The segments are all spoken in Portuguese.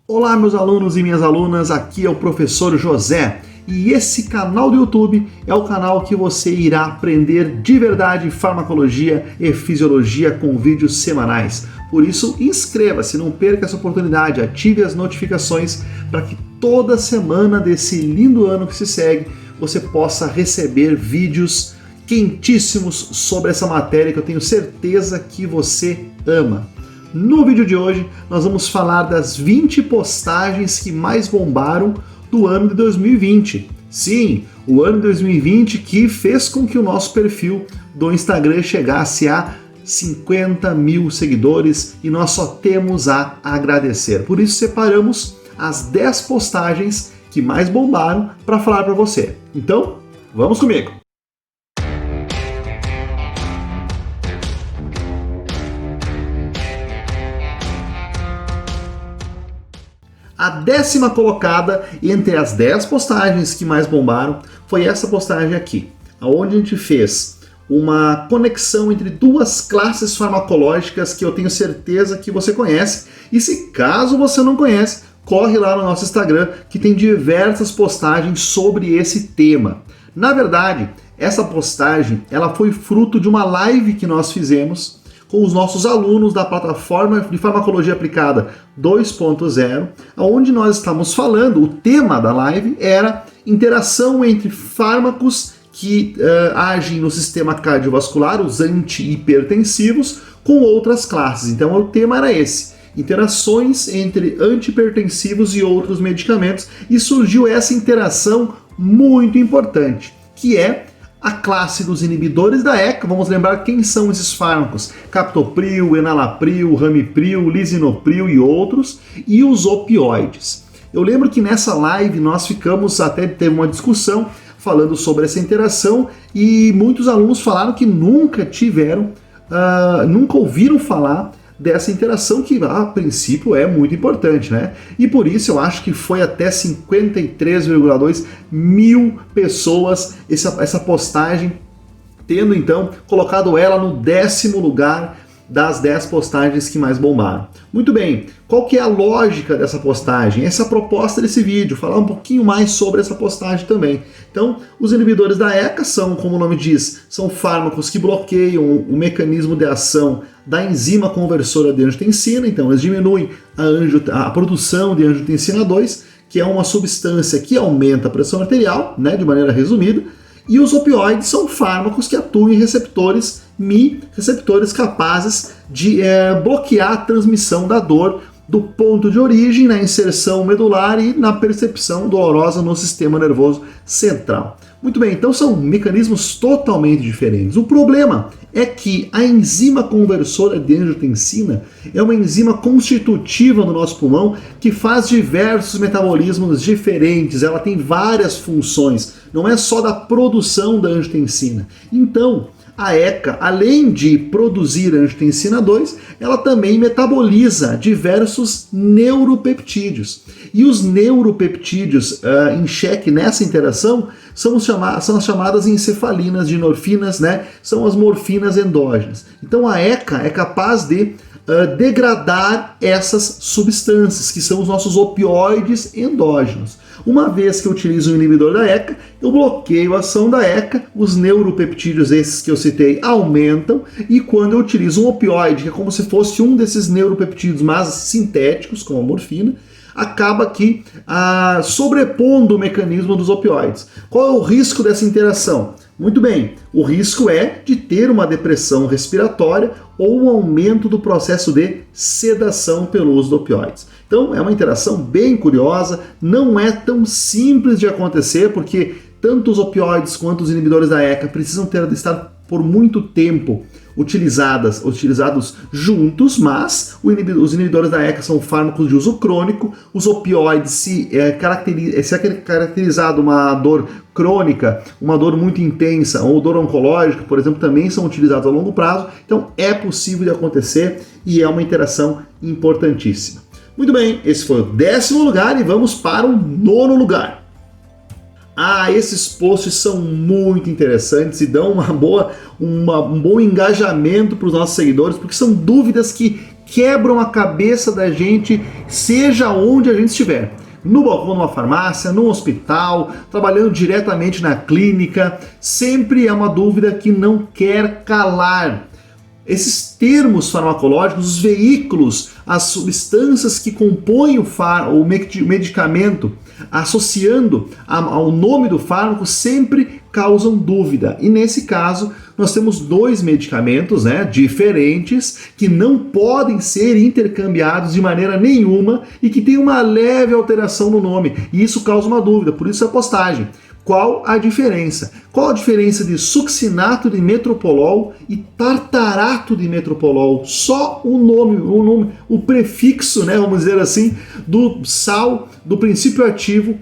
Olá, meus alunos e minhas alunas, aqui é o professor José e esse canal do YouTube é o canal que você irá aprender de verdade farmacologia e fisiologia com vídeos semanais. Por isso, inscreva-se, não perca essa oportunidade, ative as notificações para que toda semana desse lindo ano que se segue você possa receber vídeos quentíssimos sobre essa matéria que eu tenho certeza que você ama. No vídeo de hoje, nós vamos falar das 20 postagens que mais bombaram do ano de 2020. Sim, o ano de 2020 que fez com que o nosso perfil do Instagram chegasse a 50 mil seguidores e nós só temos a agradecer. Por isso, separamos as 10 postagens que mais bombaram para falar para você. Então, vamos comigo! A 10ª colocada entre as 10 postagens que mais bombaram foi essa postagem aqui, onde a gente fez uma conexão entre duas classes farmacológicas que eu tenho certeza que você conhece, e se caso você não conhece, corre lá no nosso Instagram que tem diversas postagens sobre esse tema. Na verdade, essa postagem ela foi fruto de uma live que nós fizemos com os nossos alunos da plataforma de farmacologia aplicada 2.0, onde nós estamos falando, o tema da live era interação entre fármacos que agem no sistema cardiovascular, os antihipertensivos, com outras classes. Então o tema era esse, interações entre antihipertensivos e outros medicamentos, e surgiu essa interação muito importante, que é a classe dos inibidores da ECA. Vamos lembrar quem são esses fármacos: captopril, enalapril, ramipril, lisinopril e outros, e os opioides. Eu lembro que nessa live nós teve uma discussão falando sobre essa interação e muitos alunos falaram que nunca ouviram falar dessa interação que a princípio é muito importante, né? E por isso eu acho que foi até 53,2 mil pessoas essa postagem, tendo então colocado ela no 10º lugar das 10 postagens que mais bombaram. Muito bem, qual que é a lógica dessa postagem? Essa é a proposta desse vídeo, falar um pouquinho mais sobre essa postagem também. Então, os inibidores da ECA são, como o nome diz, são fármacos que bloqueiam o mecanismo de ação da enzima conversora de angiotensina, então eles diminuem a produção de angiotensina 2, que é uma substância que aumenta a pressão arterial, né, de maneira resumida. E os opioides são fármacos que atuam em receptores receptores capazes de bloquear a transmissão da dor do ponto de origem na inserção medular e na percepção dolorosa no sistema nervoso central. Muito bem, então são mecanismos totalmente diferentes. O problema é que a enzima conversora de angiotensina é uma enzima constitutiva no nosso pulmão que faz diversos metabolismos diferentes, ela tem várias funções, não é só da produção da angiotensina. Então, a ECA, além de produzir angiotensina 2, ela também metaboliza diversos neuropeptídeos. E os neuropeptídeos em xeque nessa interação são as chamadas encefalinas de endorfinas, né? São as morfinas endógenas. Então a ECA é capaz de degradar essas substâncias, que são os nossos opioides endógenos. Uma vez que eu utilizo um inibidor da ECA, eu bloqueio a ação da ECA, os neuropeptídeos, esses que eu citei, aumentam, e quando eu utilizo um opioide, que é como se fosse um desses neuropeptídeos, mas sintéticos, como a morfina, acaba aqui sobrepondo o mecanismo dos opioides. Qual é o risco dessa interação? Muito bem, o risco é de ter uma depressão respiratória ou um aumento do processo de sedação pelo uso de opioides. Então é uma interação bem curiosa, não é tão simples de acontecer, porque tanto os opioides quanto os inibidores da ECA precisam estar por muito tempo utilizados juntos, mas os inibidores da ECA são fármacos de uso crônico, os opioides se é caracterizado uma dor crônica, uma dor muito intensa, ou dor oncológica, por exemplo, também são utilizados a longo prazo, então é possível de acontecer e é uma interação importantíssima. Muito bem, esse foi o 10º lugar e vamos para o 9º lugar. Esses posts são muito interessantes e dão um bom engajamento para os nossos seguidores, porque são dúvidas que quebram a cabeça da gente, seja onde a gente estiver. No balcão de uma farmácia, no hospital, trabalhando diretamente na clínica, sempre é uma dúvida que não quer calar. Esses termos farmacológicos, os veículos, as substâncias que compõem o medicamento, associando ao nome do fármaco, sempre causam dúvida. E nesse caso, nós temos dois medicamentos, diferentes, que não podem ser intercambiados de maneira nenhuma e que tem uma leve alteração no nome. E isso causa uma dúvida, por isso a postagem. Qual a diferença? Qual a diferença de succinato de metropolol e tartarato de metropolol? Só o nome, o prefixo, vamos dizer assim, do sal, do princípio ativo,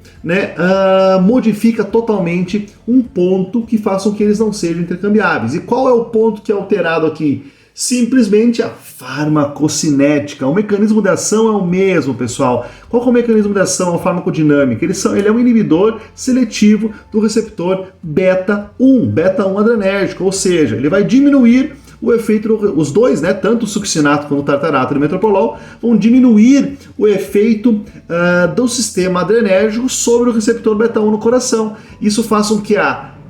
modifica totalmente um ponto que faça com que eles não sejam intercambiáveis. E qual é o ponto que é alterado aqui? Simplesmente a farmacocinética. O mecanismo de ação é o mesmo, pessoal. Qual é o mecanismo de ação? A farmacodinâmica. Ele é um inibidor seletivo do receptor beta-1, beta-1 adrenérgico, ou seja, ele vai diminuir o efeito, os dois, tanto o succinato quanto o tartarato de metropolol, vão diminuir o efeito do sistema adrenérgico sobre o receptor beta-1 no coração. Isso faz com que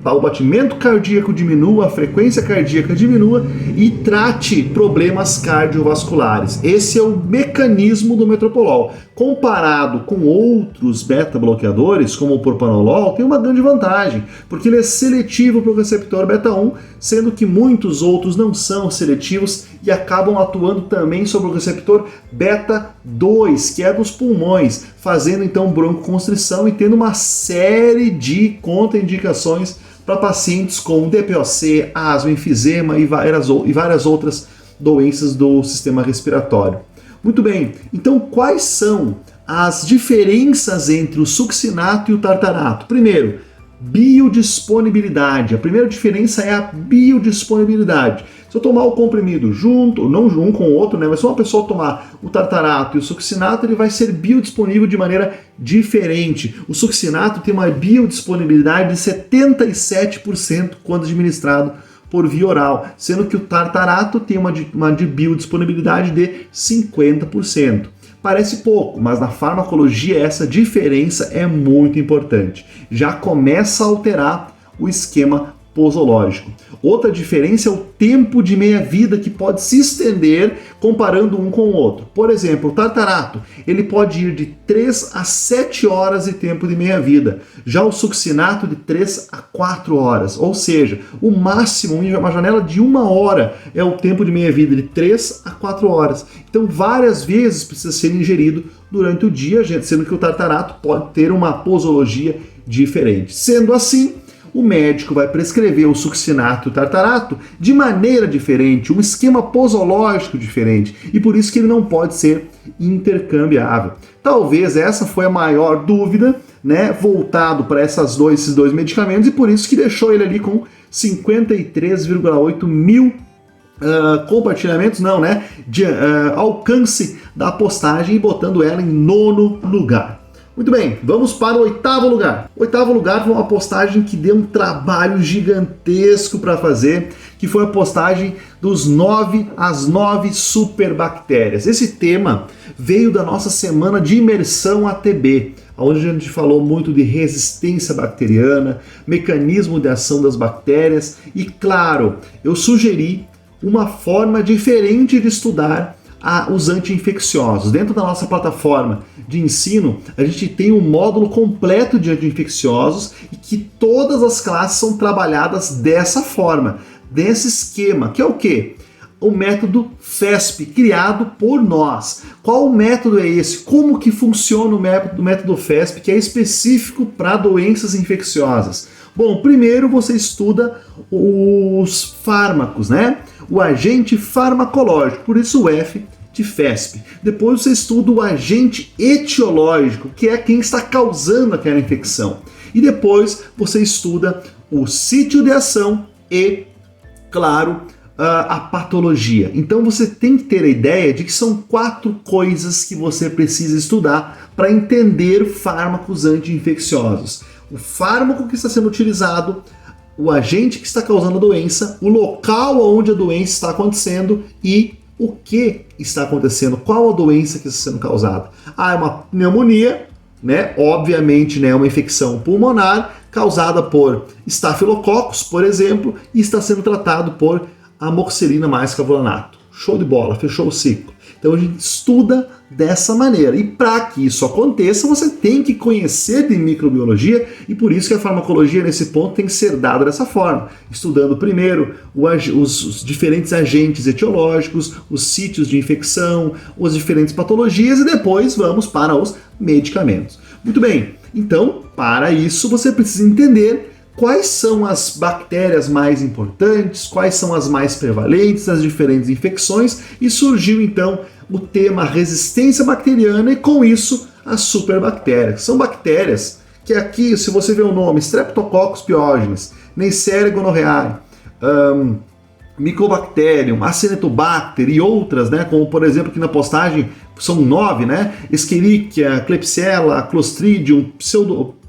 o batimento cardíaco diminua, a frequência cardíaca diminua e trate problemas cardiovasculares. Esse é o mecanismo do metropolol. Comparado com outros beta-bloqueadores, como o propanolol, tem uma grande vantagem, porque ele é seletivo para o receptor beta-1, sendo que muitos outros não são seletivos e acabam atuando também sobre o receptor beta-2, que é dos pulmões, fazendo então broncoconstrição e tendo uma série de contraindicações para pacientes com DPOC, asma, enfisema e várias outras doenças do sistema respiratório. Muito bem, então quais são as diferenças entre o succinato e o tartarato? Primeiro, biodisponibilidade. A primeira diferença é a biodisponibilidade. Se eu tomar o comprimido junto, não um com o outro, mas se uma pessoa tomar o tartarato e o succinato, ele vai ser biodisponível de maneira diferente. O succinato tem uma biodisponibilidade de 77% quando administrado por via oral, sendo que o tartarato tem uma biodisponibilidade de 50%. Parece pouco, mas na farmacologia essa diferença é muito importante. Já começa a alterar o esquema posológico. Outra diferença é o tempo de meia-vida, que pode se estender comparando um com o outro. Por exemplo, o tartarato, ele pode ir de 3 a 7 horas de tempo de meia-vida. Já o succinato de 3 a 4 horas. Ou seja, o máximo, uma janela de 1 hora é o tempo de meia-vida, de 3 a 4 horas. Então, várias vezes precisa ser ingerido durante o dia, sendo que o tartarato pode ter uma posologia diferente. Sendo assim, o médico vai prescrever o succinato e o tartarato de maneira diferente, um esquema posológico diferente, e por isso que ele não pode ser intercambiável. Talvez essa foi a maior dúvida, voltado para esses dois medicamentos, e por isso que deixou ele ali com 53,8 mil compartilhamentos, de alcance da postagem, e botando ela em 9º lugar. Muito bem, vamos para o 8º lugar. O 8º lugar foi uma postagem que deu um trabalho gigantesco para fazer, que foi a postagem as 9 superbactérias. Esse tema veio da nossa semana de imersão ATB, onde a gente falou muito de resistência bacteriana, mecanismo de ação das bactérias e, claro, eu sugeri uma forma diferente de estudar os anti-infecciosos. Dentro da nossa plataforma de ensino, a gente tem um módulo completo de anti-infecciosos e que todas as classes são trabalhadas dessa forma, desse esquema, que é o quê? O método FESP, criado por nós. Qual método é esse? Como que funciona o método FESP, que é específico para doenças infecciosas? Bom, primeiro você estuda os fármacos, O agente farmacológico, por isso o F de FESP. Depois você estuda o agente etiológico, que é quem está causando aquela infecção. E depois você estuda o sítio de ação e, claro, a patologia. Então você tem que ter a ideia de que são 4 coisas que você precisa estudar para entender fármacos anti-infecciosos. O fármaco que está sendo utilizado, o agente que está causando a doença, o local onde a doença está acontecendo e o que está acontecendo? Qual a doença que está sendo causada? É uma pneumonia, né? Obviamente, né, uma infecção pulmonar causada por estafilococcus, por exemplo, e está sendo tratado por amoxicilina mais clavulanato. Show de bola, fechou o ciclo. Então a gente estuda dessa maneira. E para que isso aconteça, você tem que conhecer de microbiologia, e por isso que a farmacologia nesse ponto tem que ser dada dessa forma, estudando primeiro os diferentes agentes etiológicos, os sítios de infecção, as diferentes patologias, e depois vamos para os medicamentos. Muito bem, então para isso você precisa entender quais são as bactérias mais importantes, quais são as mais prevalentes nas diferentes infecções, e surgiu então o tema resistência bacteriana e com isso as superbactérias. São bactérias que aqui, se você vê o nome, Streptococcus pyogenes, Neisseria gonorrhoeae, Mycobacterium, Acinetobacter e outras, né, como por exemplo aqui na postagem são 9, né, Escherichia, Klebsiella, Clostridium,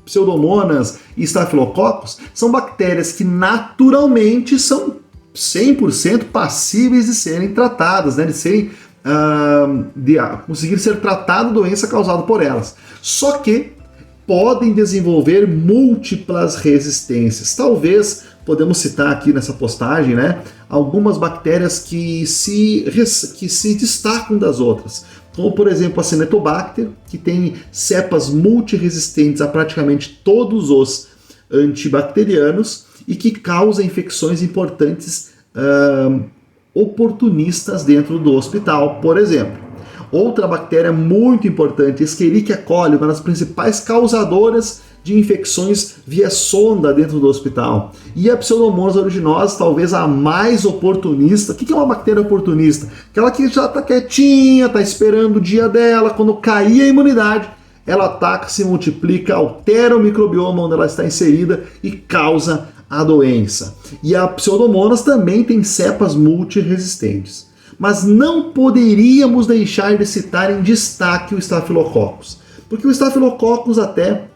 Pseudomonas e Staphylococcus, são bactérias que naturalmente são 100% passíveis de serem tratadas, né, de serem conseguir ser tratada a doença causada por elas. Só que podem desenvolver múltiplas resistências. Talvez podemos citar aqui nessa postagem, né, algumas bactérias que se destacam das outras, como por exemplo a Acinetobacter, que tem cepas multiresistentes a praticamente todos os antibacterianos e que causa infecções importantes oportunistas dentro do hospital, por exemplo. Outra bactéria muito importante, Escherichia coli, uma das principais causadoras de infecções via sonda dentro do hospital. E a Pseudomonas aeruginosa, talvez a mais oportunista. O que é uma bactéria oportunista? Aquela que já está quietinha, está esperando o dia dela, quando cair a imunidade, ela ataca, se multiplica, altera o microbioma onde ela está inserida e causa a doença. E a Pseudomonas também tem cepas multiresistentes. Mas não poderíamos deixar de citar em destaque o Staphylococcus, porque o Staphylococcus até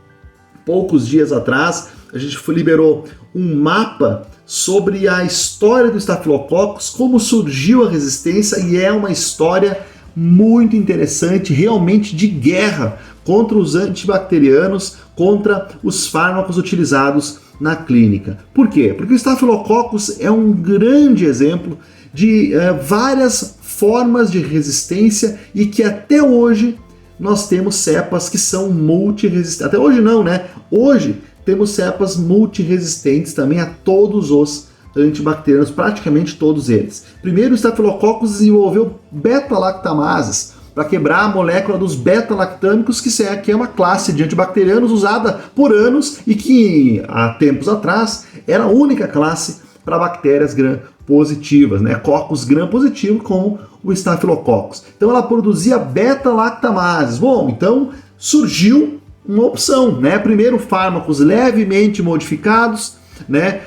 poucos dias atrás a gente liberou um mapa sobre a história do Staphylococcus, como surgiu a resistência, e é uma história muito interessante, realmente de guerra contra os antibacterianos, contra os fármacos utilizados na clínica. Por quê? Porque o Staphylococcus é um grande exemplo de várias formas de resistência e que até hoje nós temos cepas que são multiresistentes. Até hoje não, né? Hoje temos cepas multiresistentes também a todos os antibacterianos, praticamente todos eles. Primeiro, o Staphylococcus desenvolveu beta-lactamases para quebrar a molécula dos beta-lactâmicos, que é uma classe de antibacterianos usada por anos e que há tempos atrás era a única classe para bactérias gram-positivas, né? Coccus gram-positivo, como o Staphylococcus. Então ela produzia beta-lactamases. Bom, então surgiu uma opção, né? Primeiro, fármacos levemente modificados, né?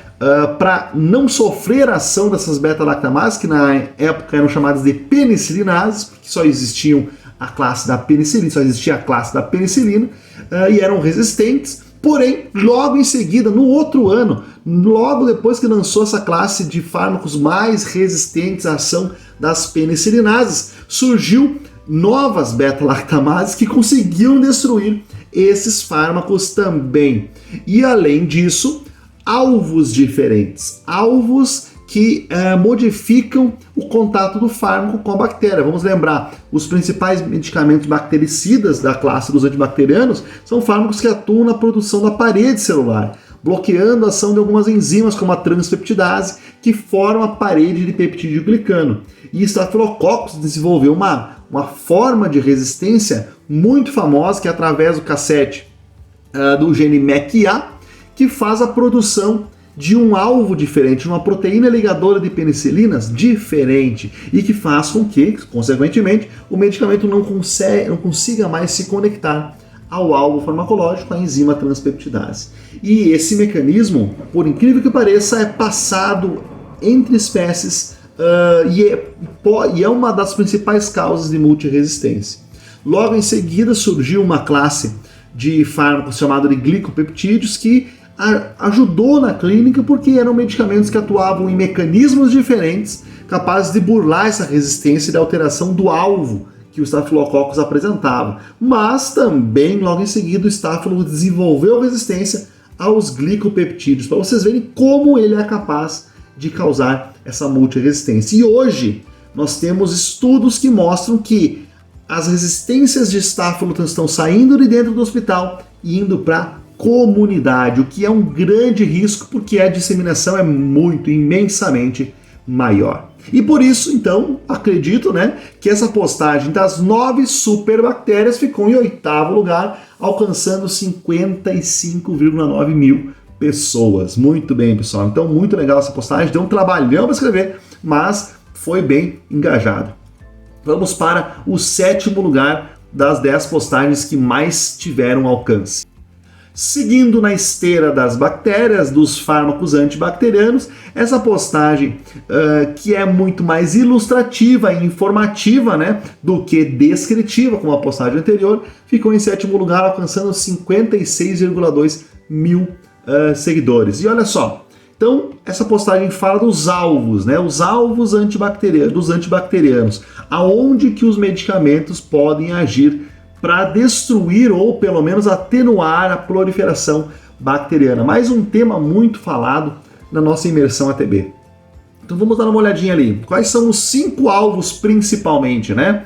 Para não sofrer a ação dessas beta-lactamases, que na época eram chamadas de penicilinases, porque só existiam a classe da penicilina, só existia a classe da penicilina, e eram resistentes. Porém, logo em seguida, no outro ano, logo depois que lançou essa classe de fármacos mais resistentes à ação das penicilinases, surgiu novas beta-lactamases que conseguiam destruir esses fármacos também. E além disso, alvos diferentes, alvos que modificam o contato do fármaco com a bactéria. Vamos lembrar, os principais medicamentos bactericidas da classe dos antibacterianos são fármacos que atuam na produção da parede celular, bloqueando a ação de algumas enzimas, como a transpeptidase, que formam a parede de peptídeo glicano. E Staphylococcus desenvolveu uma forma de resistência muito famosa, que é através do cassete do gene MECA, que faz a produção de um alvo diferente, uma proteína ligadora de penicilinas diferente, e que faz com que, consequentemente, o medicamento não consiga mais se conectar ao alvo farmacológico, a enzima transpeptidase. E esse mecanismo, por incrível que pareça, é passado entre espécies e é uma das principais causas de multiresistência. Logo em seguida surgiu uma classe de fármacos chamada de glicopeptídeos que ajudou na clínica porque eram medicamentos que atuavam em mecanismos diferentes capazes de burlar essa resistência e da alteração do alvo que o Staphylococcus apresentava. Mas também, logo em seguida, o Staphylococcus desenvolveu resistência aos glicopeptídeos, para vocês verem como ele é capaz de causar essa multiresistência. E hoje nós temos estudos que mostram que as resistências de Staphylococcus estão saindo de dentro do hospital e indo para a comunidade, o que é um grande risco porque a disseminação é muito, imensamente maior. E por isso, então, acredito, né, que essa postagem das 9 superbactérias ficou em 8º lugar, alcançando 55,9 mil pessoas. Muito bem, pessoal. Então, muito legal essa postagem. Deu um trabalhão para escrever, mas foi bem engajado. Vamos para o 7º lugar das 10 postagens que mais tiveram alcance. Seguindo na esteira das bactérias, dos fármacos antibacterianos, essa postagem que é muito mais ilustrativa e informativa, né, do que descritiva, como a postagem anterior, ficou em 7º lugar, alcançando 56,2 mil seguidores. E olha só, então essa postagem fala dos alvos, né, os alvos dos antibacterianos, aonde que os medicamentos podem agir para destruir ou pelo menos atenuar a proliferação bacteriana. Mais um tema muito falado na nossa imersão ATB. Então vamos dar uma olhadinha ali. Quais são os 5 alvos principalmente, né?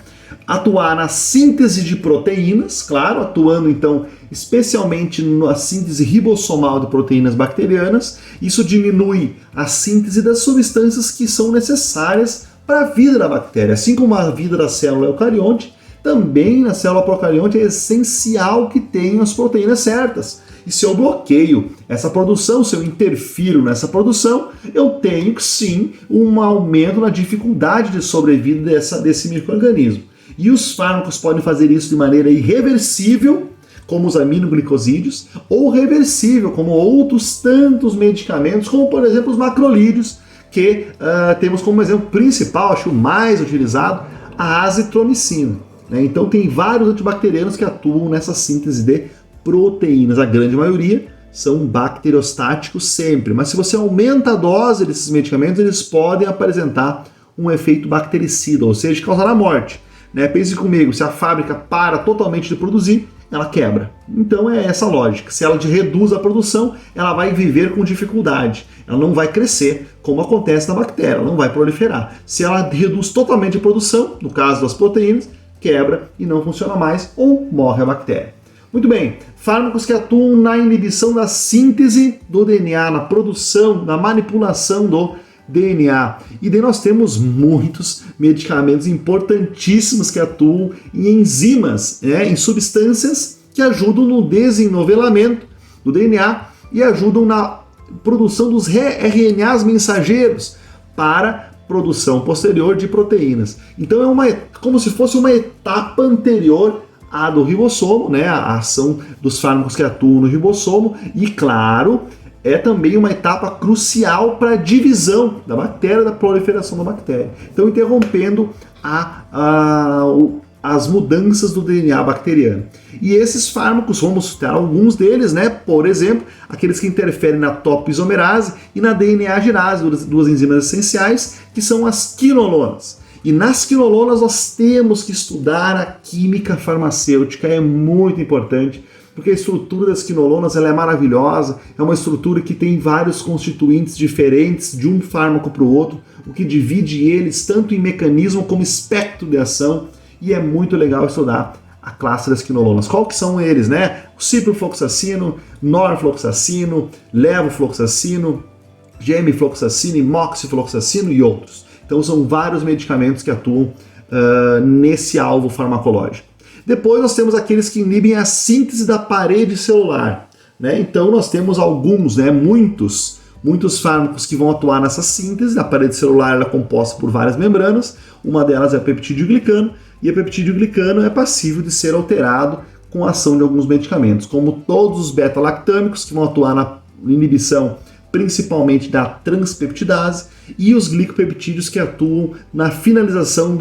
Atuar na síntese de proteínas, claro, atuando então especialmente na síntese ribossomal de proteínas bacterianas. Isso diminui a síntese das substâncias que são necessárias para a vida da bactéria, assim como a vida da célula eucarionte. Também na célula procarionte é essencial que tenham as proteínas certas. E se eu bloqueio essa produção, se eu interfiro nessa produção, eu tenho sim um aumento na dificuldade de sobrevida desse micro-organismo. E os fármacos podem fazer isso de maneira irreversível, como os aminoglicosídeos, ou reversível, como outros tantos medicamentos, como por exemplo os macrolídeos, que temos como exemplo principal, acho o mais utilizado, a azitromicina. Então tem vários antibacterianos que atuam nessa síntese de proteínas. A grande maioria são bacteriostáticos sempre, mas se você aumenta a dose desses medicamentos, eles podem apresentar um efeito bactericida, ou seja, causar a morte. Pense comigo, se a fábrica para totalmente de produzir, ela quebra. Então é essa a lógica. Se ela reduz a produção, ela vai viver com dificuldade. Ela não vai crescer, como acontece na bactéria, ela não vai proliferar. Se ela reduz totalmente a produção, no caso das proteínas, quebra e não funciona mais ou morre a bactéria. Muito bem, fármacos que atuam na inibição da síntese do DNA, na produção, na manipulação do DNA. E daí nós temos muitos medicamentos importantíssimos que atuam em enzimas, em substâncias que ajudam no desenovelamento do DNA e ajudam na produção dos RNAs mensageiros para produção posterior de proteínas. Então é como se fosse uma etapa anterior à do ribossomo, a ação dos fármacos que atuam no ribossomo, e claro, é também uma etapa crucial para a divisão da bactéria, da proliferação da bactéria. Então interrompendo as mudanças do DNA bacteriano. E esses fármacos, vamos citar alguns deles, por exemplo, aqueles que interferem na topoisomerase e na DNA-girase, duas enzimas essenciais, que são as quinolonas. E nas quinolonas nós temos que estudar a química farmacêutica, é muito importante, porque a estrutura das quinolonas ela é maravilhosa, é uma estrutura que tem vários constituintes diferentes de um fármaco para o outro, o que divide eles tanto em mecanismo como espectro de ação, e é muito legal estudar a classe das quinolonas. Qual que são eles, O ciprofloxacino, norfloxacino, levofloxacino, gemifloxacino, moxifloxacino e outros. Então são vários medicamentos que atuam nesse alvo farmacológico. Depois nós temos aqueles que inibem a síntese da parede celular. Então nós temos alguns, muitos fármacos que vão atuar nessa síntese. A parede celular ela é composta por várias membranas, uma delas é o peptídeo-glicano, e o peptídeo-glicano é passível de ser alterado com a ação de alguns medicamentos, como todos os beta-lactâmicos, que vão atuar na inibição principalmente da transpeptidase, e os glicopeptídeos que atuam na finalização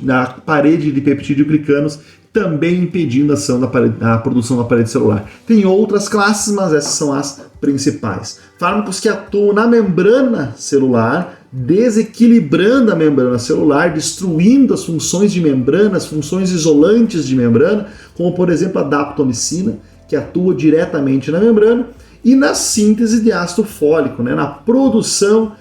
da parede de peptídeo-glicanos, também impedindo a ação da produção da parede celular. Tem outras classes, mas essas são as principais. Fármacos que atuam na membrana celular, desequilibrando a membrana celular, destruindo as funções de membrana, as funções isolantes de membrana, como por exemplo a daptomicina, que atua diretamente na membrana, e na síntese de ácido fólico, né, na produção,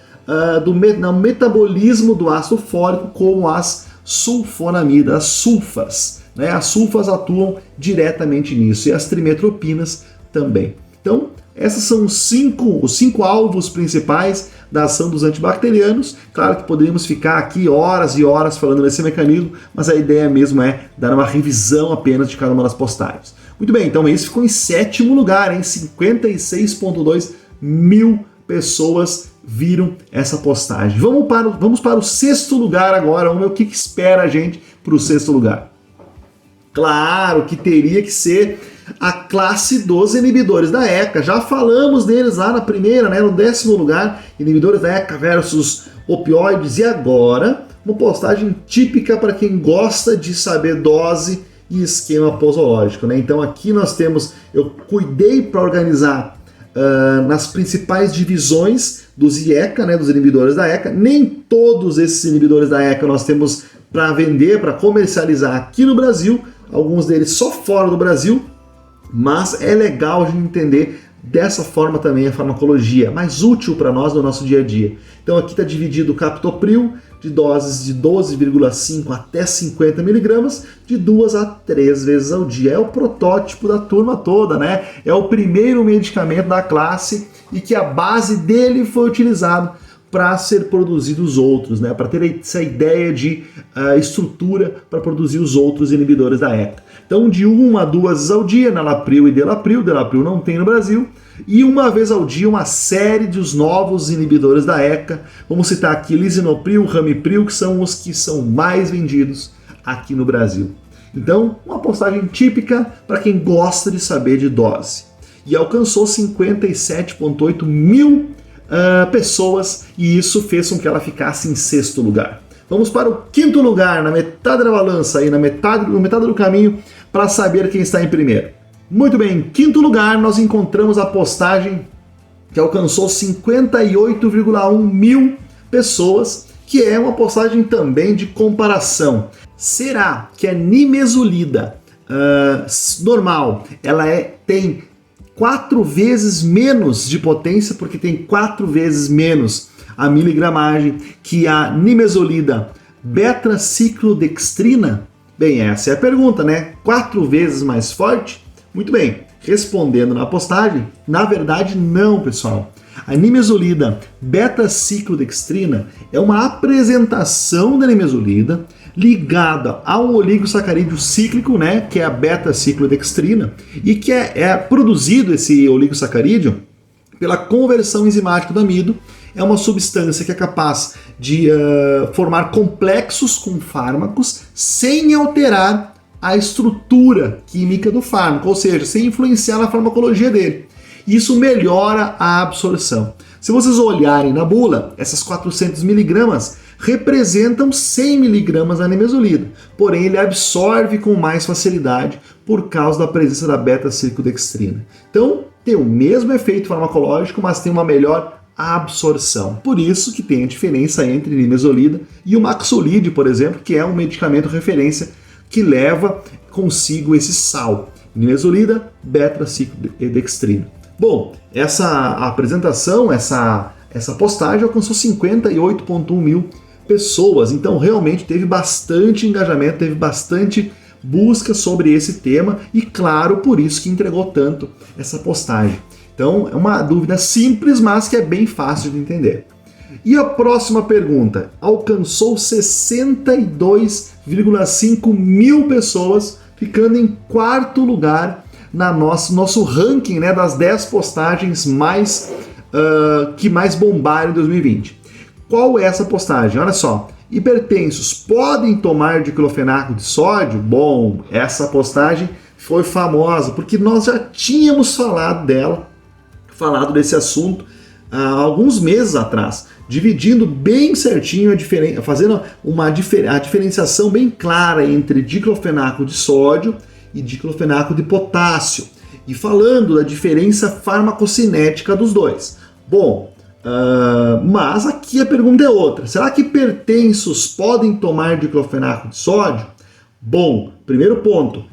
no metabolismo do ácido fólico, como as sulfonamidas, as sulfas. Né, as sulfas atuam diretamente nisso, e as trimetropinas também. Então, esses são os cinco alvos principais da ação dos antibacterianos. Claro que poderíamos ficar aqui horas e horas falando desse mecanismo, mas a ideia mesmo é dar uma revisão apenas de cada uma das postagens. Muito bem, então esse ficou em 7º lugar, em 56,2 mil pessoas viram essa postagem. Vamos para o 6º lugar agora, vamos ver o que espera a gente para o 6º lugar. Claro que teria que ser a classe dos inibidores da ECA. Já falamos deles lá na primeira, né, no 10º lugar, inibidores da ECA versus opioides. E agora, uma postagem típica para quem gosta de saber dose e esquema posológico. Né? Então aqui nós temos, eu cuidei para organizar nas principais divisões dos IECA, né, dos inibidores da ECA. Nem todos esses inibidores da ECA nós temos para vender, para comercializar aqui no Brasil, alguns deles só fora do Brasil, mas é legal a gente entender dessa forma também a farmacologia, mais útil para nós no nosso dia a dia. Então aqui está dividido o captopril de doses de 12,5 até 50 miligramas, de 2 a 3 vezes ao dia. É o protótipo da turma toda, né? É o primeiro medicamento da classe e que a base dele foi utilizado para ser produzidos os outros, né? Para ter essa ideia de estrutura para produzir os outros inibidores da ECA. Então, de 1 a 2 vezes ao dia, nalapril e delapril não tem no Brasil, e uma vez ao dia uma série dos novos inibidores da ECA. Vamos citar aqui lisinopril, ramipril, que são os que são mais vendidos aqui no Brasil. Então, uma postagem típica para quem gosta de saber de dose. E alcançou 57,8 mil pessoas, e isso fez com que ela ficasse em 6º lugar. Vamos para o 5º lugar, na metade da balança, aí, na metade do caminho, para saber quem está em primeiro. Muito bem, em 5º lugar nós encontramos a postagem que alcançou 58,1 mil pessoas, que é uma postagem também de comparação. Será que a nimesulida normal, ela tem 4 vezes menos de potência, porque tem 4 vezes menos a miligramagem que a nimesulida beta-ciclodextrina? Bem, essa é a pergunta, né? 4 vezes mais forte? Muito bem, respondendo na postagem, na verdade não, pessoal. A nimesulida beta-ciclodextrina é uma apresentação da nimesulida ligada a um oligosacarídeo cíclico, né, que é a beta-ciclodextrina, e que é produzido esse oligosacarídeo pela conversão enzimática do amido. É uma substância que é capaz de formar complexos com fármacos sem alterar a estrutura química do fármaco, ou seja, sem influenciar na farmacologia dele. Isso melhora a absorção. Se vocês olharem na bula, essas 400 miligramas representam 100 miligramas da nimesulida, porém ele absorve com mais facilidade por causa da presença da beta-ciclodextrina. Então, tem o mesmo efeito farmacológico, mas tem uma melhor absorção. Por isso que tem a diferença entre nimesulida e o Maxolid, por exemplo, que é um medicamento referência que leva consigo esse sal. Nimesulida, beta-ciclodextrina. Bom, essa apresentação, essa postagem alcançou 58,1 mil pessoas, então realmente teve bastante engajamento, teve bastante busca sobre esse tema e claro, por isso que entregou tanto essa postagem. Então é uma dúvida simples, mas que é bem fácil de entender. E a próxima pergunta, alcançou 62,5 mil pessoas, ficando em 4º lugar na nosso ranking, né, das 10 postagens que mais bombaram em 2020. Qual é essa postagem? Olha só, hipertensos podem tomar diclofenaco de sódio? Bom, essa postagem foi famosa porque nós já tínhamos falado desse assunto há alguns meses atrás, dividindo bem certinho fazendo a diferenciação bem clara entre diclofenaco de sódio e diclofenaco de potássio, e falando da diferença farmacocinética dos dois. Bom, Mas aqui a pergunta é outra. Será que hipertensos podem tomar diclofenaco de sódio? Bom, primeiro ponto,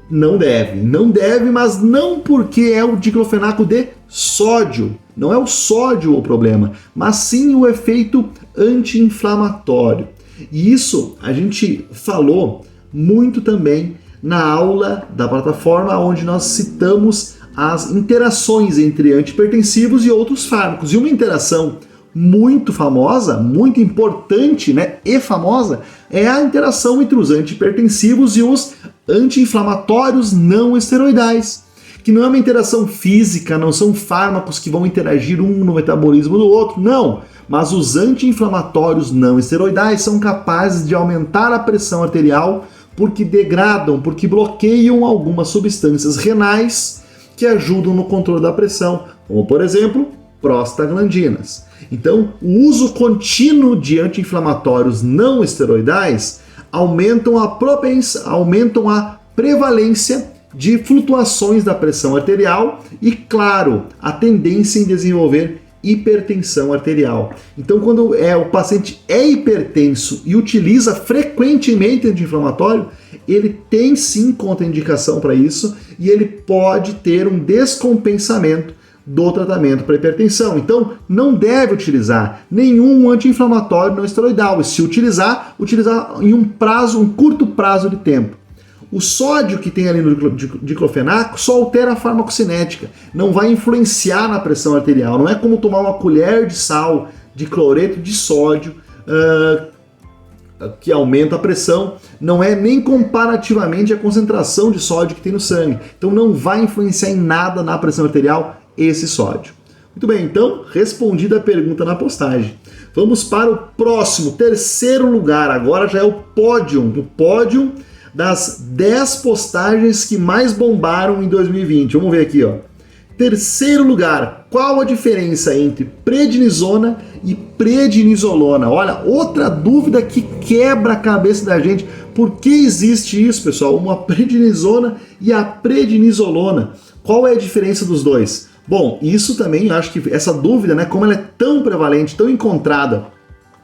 não deve. Não deve, mas não porque é o diclofenaco de sódio. Não é o sódio o problema, mas sim o efeito anti-inflamatório. E isso a gente falou muito também na aula da plataforma, onde nós citamos as interações entre antihipertensivos e outros fármacos. E uma interação muito famosa, muito importante, né, e famosa, é a interação entre os antihipertensivos e os anti-inflamatórios não esteroidais, que não é uma interação física, não são fármacos que vão interagir um no metabolismo do outro, não. Mas os anti-inflamatórios não esteroidais são capazes de aumentar a pressão arterial porque degradam, porque bloqueiam algumas substâncias renais que ajudam no controle da pressão, como por exemplo, prostaglandinas. Então, o uso contínuo de anti-inflamatórios não esteroidais aumentam a prevalência de flutuações da pressão arterial e, claro, a tendência em desenvolver hipertensão arterial. Então, quando o paciente é hipertenso e utiliza frequentemente anti-inflamatório, ele tem sim contraindicação para isso e ele pode ter um descompensamento do tratamento para hipertensão. Então, não deve utilizar nenhum anti-inflamatório não esteroidal. E se utilizar em um curto prazo de tempo. O sódio que tem ali no diclofenaco só altera a farmacocinética, não vai influenciar na pressão arterial. Não é como tomar uma colher de sal de cloreto de sódio que aumenta a pressão, não é nem comparativamente a concentração de sódio que tem no sangue. Então não vai influenciar em nada na pressão arterial esse sódio. Muito bem, então, respondida a pergunta na postagem. Vamos para o próximo, terceiro lugar. Agora já é o pódio das 10 postagens que mais bombaram em 2020. Vamos ver aqui, ó. Terceiro lugar, qual a diferença entre prednisona e prednisolona? Olha, outra dúvida que quebra a cabeça da gente. Por que existe isso, pessoal? Uma prednisona e a prednisolona. Qual é a diferença dos dois? Bom, isso também, acho que essa dúvida, né, como ela é tão prevalente, tão encontrada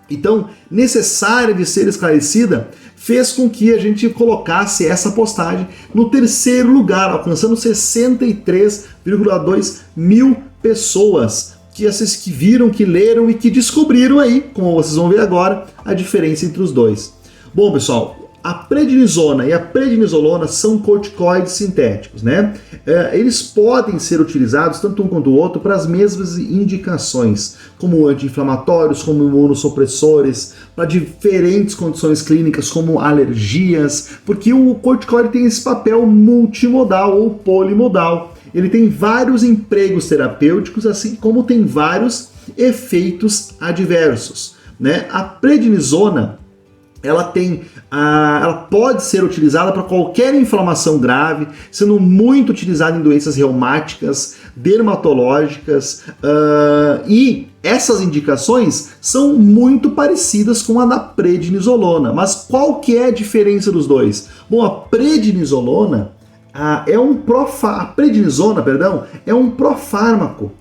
e tão necessária de ser esclarecida, fez com que a gente colocasse essa postagem no terceiro lugar, alcançando 63,2 mil pessoas que viram, que leram e que descobriram aí, como vocês vão ver agora, a diferença entre os dois. Bom, pessoal, a prednisona e a prednisolona são corticoides sintéticos, né? Eles podem ser utilizados, tanto um quanto o outro, para as mesmas indicações, como anti-inflamatórios, como imunossupressores, para diferentes condições clínicas, como alergias, porque o corticoide tem esse papel multimodal ou polimodal. Ele tem vários empregos terapêuticos, assim como tem vários efeitos adversos, né? A prednisona, ela pode ser utilizada para qualquer inflamação grave, sendo muito utilizada em doenças reumáticas, dermatológicas, e essas indicações são muito parecidas com a da prednisolona. Mas qual que é a diferença dos dois? Bom, a prednisolona é um profármaco.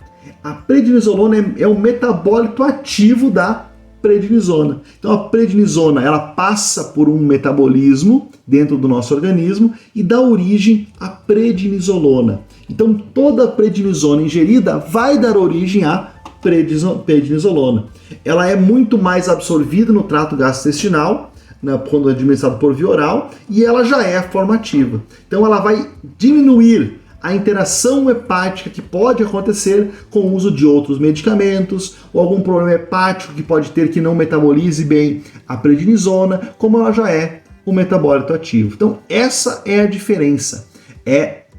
A prednisolona é um metabólito ativo da prednisona. Então a prednisona, ela passa por um metabolismo dentro do nosso organismo e dá origem à prednisolona. Então toda a prednisona ingerida vai dar origem à prednisolona. Ela é muito mais absorvida no trato gastrointestinal, quando é administrado por via oral, e ela já é formativa. Então ela vai diminuir a interação hepática que pode acontecer com o uso de outros medicamentos ou algum problema hepático que pode ter que não metabolize bem a prednisona, como ela já é o metabólito ativo. Então essa é a diferença.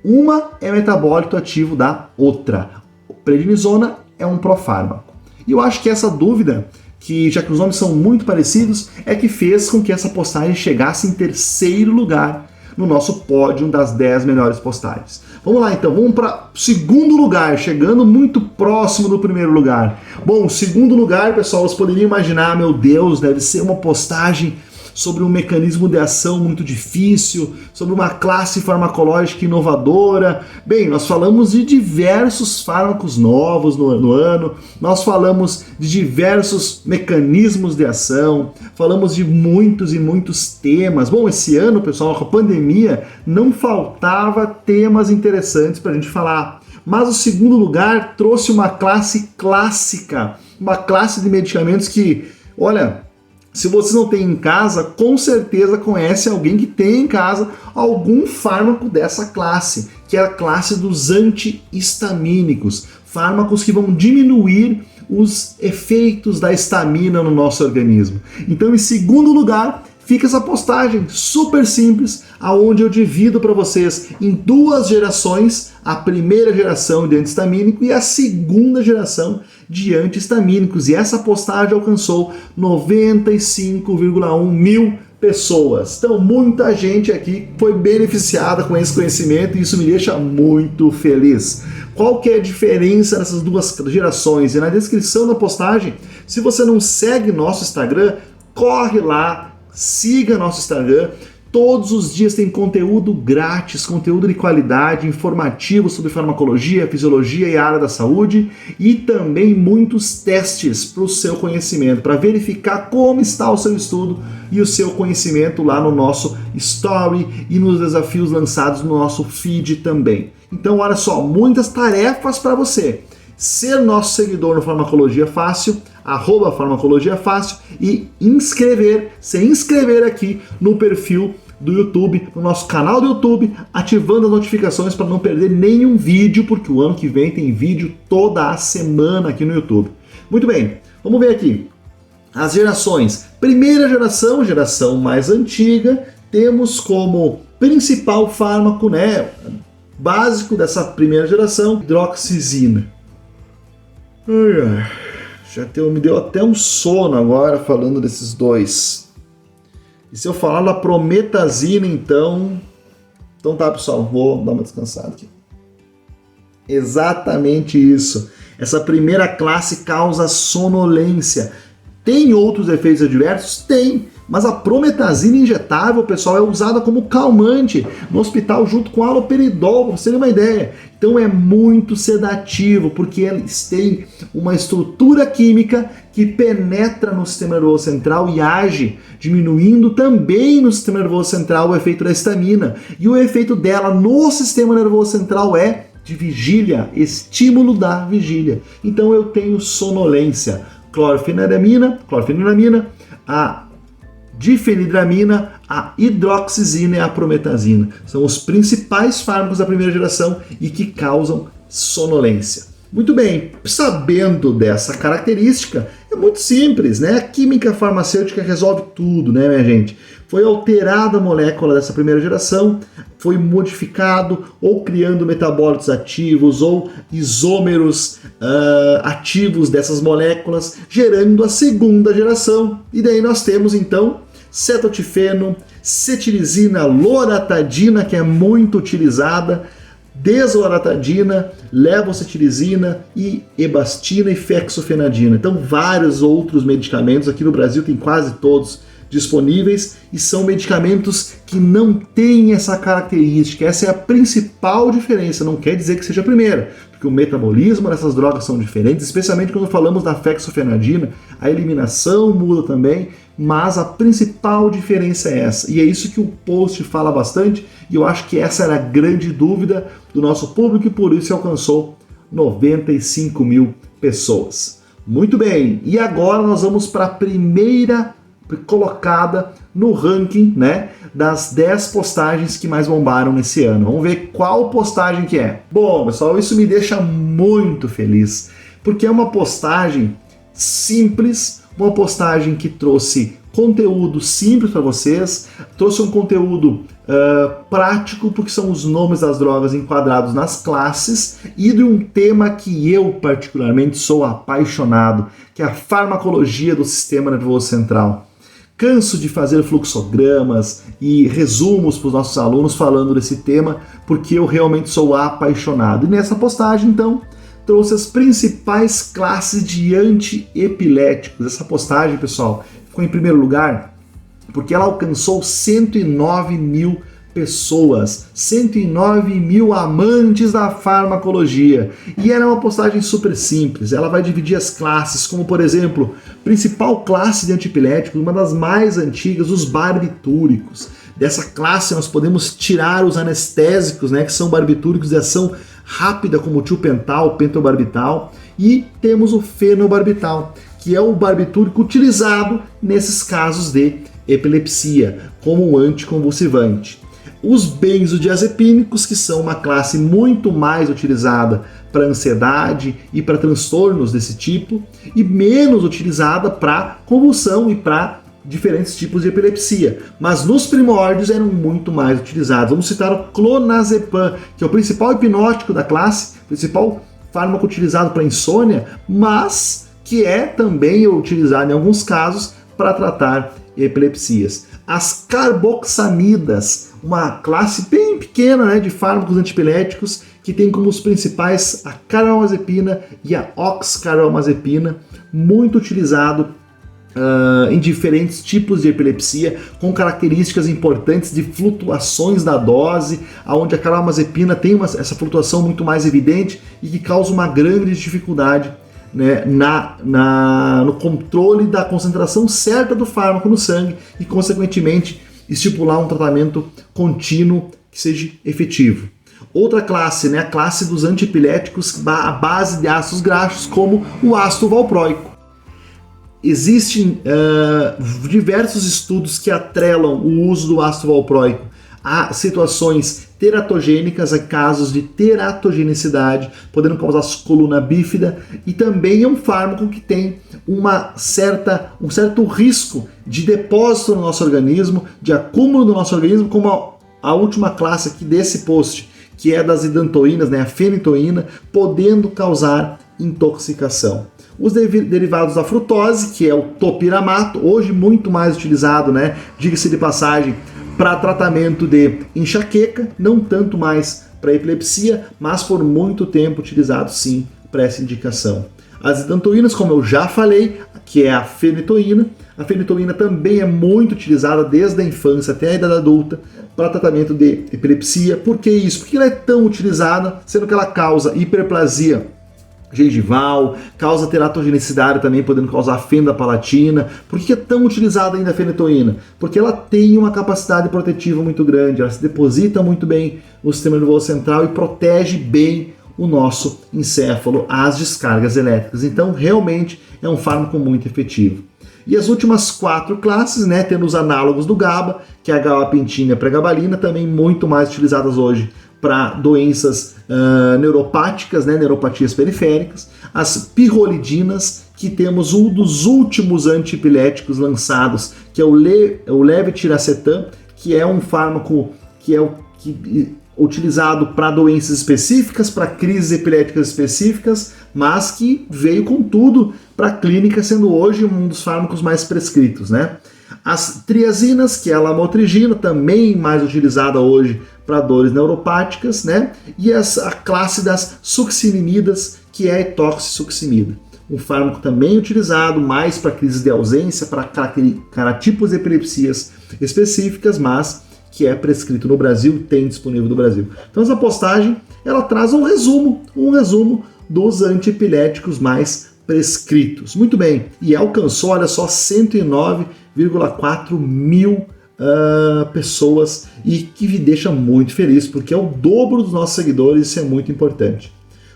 Uma é metabólito ativo da outra. A prednisona é um profármaco. E eu acho que essa dúvida, já que os nomes são muito parecidos, é que fez com que essa postagem chegasse em terceiro lugar no nosso pódio das 10 melhores postagens. Vamos lá então, vamos para o segundo lugar, chegando muito próximo do primeiro lugar. Bom, o segundo lugar, pessoal, vocês poderiam imaginar, meu Deus, deve ser uma postagem sobre um mecanismo de ação muito difícil, sobre uma classe farmacológica inovadora. Bem, nós falamos de diversos fármacos novos no ano, nós falamos de diversos mecanismos de ação, falamos de muitos e muitos temas. Bom, esse ano, pessoal, com a pandemia, não faltava temas interessantes para a gente falar. Mas o segundo lugar trouxe uma classe clássica, uma classe de medicamentos que, olha, se você não tem em casa, com certeza conhece alguém que tem em casa algum fármaco dessa classe, que é a classe dos antihistamínicos, fármacos que vão diminuir os efeitos da histamina no nosso organismo. Então, em segundo lugar, fica essa postagem super simples, aonde eu divido para vocês em duas gerações, a primeira geração de antihistamínico e a segunda geração de antihistamínicos. E essa postagem alcançou 95,1 mil pessoas. Então, muita gente aqui foi beneficiada com esse conhecimento e isso me deixa muito feliz. Qual que é a diferença nessas duas gerações? E na descrição da postagem, se você não segue nosso Instagram, corre lá, siga nosso Instagram. Todos os dias tem conteúdo grátis, conteúdo de qualidade, informativo sobre farmacologia, fisiologia e área da saúde e também muitos testes para o seu conhecimento, para verificar como está o seu estudo e o seu conhecimento lá no nosso story e nos desafios lançados no nosso feed também. Então, olha só, muitas tarefas para você. Ser nosso seguidor no Farmacologia Fácil, @Farmacologia Fácil e se inscrever aqui no perfil do YouTube, no nosso canal do YouTube, ativando as notificações para não perder nenhum vídeo, porque o ano que vem tem vídeo toda a semana aqui no YouTube. Muito bem, vamos ver aqui as gerações. Primeira geração, geração mais antiga, temos como principal fármaco, né, básico dessa primeira geração, hidroxizina. Me deu até um sono agora falando desses dois. E se eu falar da prometazina, então tá, pessoal, vou dar uma descansada aqui. Exatamente isso. Essa primeira classe causa sonolência. Tem outros efeitos adversos? Tem. Mas a prometazina injetável, pessoal, é usada como calmante no hospital junto com haloperidol, para você ter uma ideia. Então é muito sedativo, porque eles têm uma estrutura química que penetra no sistema nervoso central e age, diminuindo também no sistema nervoso central o efeito da histamina. E o efeito dela no sistema nervoso central é de vigília, estímulo da vigília. Então eu tenho sonolência. Clorfeniramina, a difenidramina, a hidroxizina e a prometazina. São os principais fármacos da primeira geração e que causam sonolência. Muito bem, sabendo dessa característica, é muito simples, né? A química farmacêutica resolve tudo, né, minha gente? Foi alterada a molécula dessa primeira geração, foi modificado ou criando metabólitos ativos ou isômeros ativos dessas moléculas, gerando a segunda geração. E daí nós temos, então, cetotifeno, cetilizina, loratadina, que é muito utilizada, desloratadina, levocetilizina e ebastina e fexofenadina. Então, vários outros medicamentos, aqui no Brasil tem quase todos disponíveis e são medicamentos que não têm essa característica. Essa é a principal diferença, não quer dizer que seja a primeira, porque o metabolismo dessas drogas são diferentes, especialmente quando falamos da fexofenadina, a eliminação muda também, mas a principal diferença é essa. E é isso que o post fala bastante, e eu acho que essa era a grande dúvida do nosso público e por isso alcançou 95 mil pessoas. Muito bem, e agora nós vamos para a primeira colocada no ranking, né, das 10 postagens que mais bombaram nesse ano. Vamos ver qual postagem que é. Bom, pessoal, isso me deixa muito feliz, porque é uma postagem simples, uma postagem que trouxe conteúdo simples para vocês, trouxe um conteúdo prático, porque são os nomes das drogas enquadrados nas classes, e de um tema que eu particularmente sou apaixonado, que é a farmacologia do sistema nervoso central. Canso de fazer fluxogramas e resumos para os nossos alunos falando desse tema, porque eu realmente sou apaixonado. E nessa postagem, então, trouxe as principais classes de antiepiléticos. Essa postagem, pessoal, ficou em primeiro lugar porque ela alcançou 109 mil pessoas, 109 mil amantes da farmacologia. E era uma postagem super simples, ela vai dividir as classes, como por exemplo, principal classe de antipiléticos, uma das mais antigas, os barbitúricos. Dessa classe nós podemos tirar os anestésicos, né, que são barbitúricos de ação rápida, como o tiopental, pentobarbital, e temos o fenobarbital, que é o barbitúrico utilizado nesses casos de epilepsia, como anticonvulsivante. Os benzodiazepínicos, que são uma classe muito mais utilizada para ansiedade e para transtornos desse tipo, e menos utilizada para convulsão e para diferentes tipos de epilepsia, mas nos primórdios eram muito mais utilizados. Vamos citar o clonazepam, que é o principal hipnótico da classe, principal fármaco utilizado para insônia, mas que é também utilizado em alguns casos para tratar epilepsias. As carboxamidas, uma classe bem pequena, né, de fármacos antipiléticos, que tem como os principais a carbamazepina e a oxcarbamazepina, muito utilizado em diferentes tipos de epilepsia, com características importantes de flutuações da dose, onde a carbamazepina tem essa flutuação muito mais evidente e que causa uma grande dificuldade, né, no controle da concentração certa do fármaco no sangue e, consequentemente, estipular um tratamento contínuo que seja efetivo. Outra classe, né, a classe dos antipiléticos à base de ácidos graxos, como o ácido valproico. Existem diversos estudos que atrelam o uso do ácido valproico a situações teratogênicas, a casos de teratogenicidade, podendo causar coluna bífida, e também é um fármaco que tem um certo risco de depósito no nosso organismo, de acúmulo no nosso organismo, como a última classe aqui desse post, que é das idantoínas, né, a fenitoína, podendo causar intoxicação. Os derivados da frutose, que é o topiramato, hoje muito mais utilizado, né, diga-se de passagem, para tratamento de enxaqueca, não tanto mais para epilepsia, mas por muito tempo utilizado sim para essa indicação. As idantoínas, como eu já falei, que é a fenitoína. A fenitoína também é muito utilizada desde a infância até a idade adulta para tratamento de epilepsia. Por que isso? Porque ela é tão utilizada, sendo que ela causa hiperplasia gengival, causa teratogenicidade também, podendo causar fenda palatina. Por que é tão utilizada ainda a fenitoína? Porque ela tem uma capacidade protetiva muito grande, ela se deposita muito bem no sistema nervoso central e protege bem o nosso encéfalo às descargas elétricas. Então, realmente é um fármaco muito efetivo. E as últimas 4 classes, né, tendo os análogos do GABA, que é a gabapentina e a pregabalina, também muito mais utilizadas hoje para doenças neuropáticas, né, neuropatias periféricas. As pirrolidinas, que temos um dos últimos antiepiléticos lançados, que é o levetiracetam, que é um fármaco utilizado para doenças específicas, para crises epiléticas específicas, mas que veio com tudo para a clínica, sendo hoje um dos fármacos mais prescritos, né? As triazinas, que é a lamotrigina, também mais utilizada hoje para dores neuropáticas, né? E a classe das succinimidas, que é a etoxisuccimida. Um fármaco também utilizado mais para crises de ausência, para tipos de epilepsias específicas, mas que é prescrito no Brasil, tem disponível no Brasil. Então essa postagem, ela traz um resumo dos antiepiléticos mais prescritos. Muito bem, e alcançou, olha só, 109,4 mil pessoas, e que me deixa muito feliz, porque é o dobro dos nossos seguidores, isso é muito importante.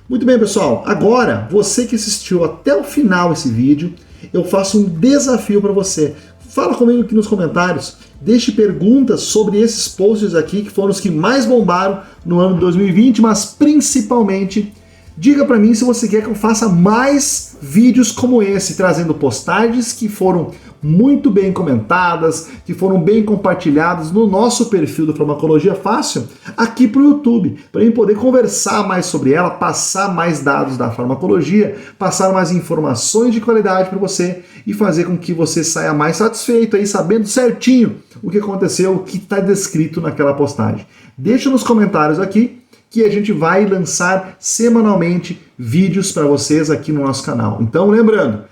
Muito bem, pessoal, agora, você que assistiu até o final esse vídeo, eu faço um desafio para você. Fala comigo aqui nos comentários, deixe perguntas sobre esses posts aqui, que foram os que mais bombaram no ano de 2020, mas principalmente, diga para mim se você quer que eu faça mais vídeos como esse, trazendo postagens que foram muito bem comentadas, que foram bem compartilhadas no nosso perfil do Farmacologia Fácil, aqui para o YouTube, para eu poder conversar mais sobre ela, passar mais dados da farmacologia, passar mais informações de qualidade para você e fazer com que você saia mais satisfeito aí, sabendo certinho o que aconteceu, o que está descrito naquela postagem. Deixa nos comentários aqui que a gente vai lançar semanalmente vídeos para vocês aqui no nosso canal. Então, lembrando,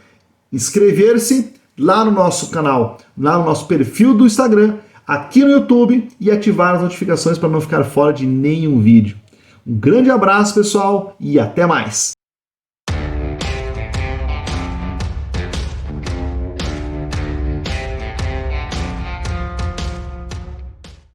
inscrever-se, lá no nosso canal, lá no nosso perfil do Instagram, aqui no YouTube e ativar as notificações para não ficar fora de nenhum vídeo. Um grande abraço, pessoal, e até mais!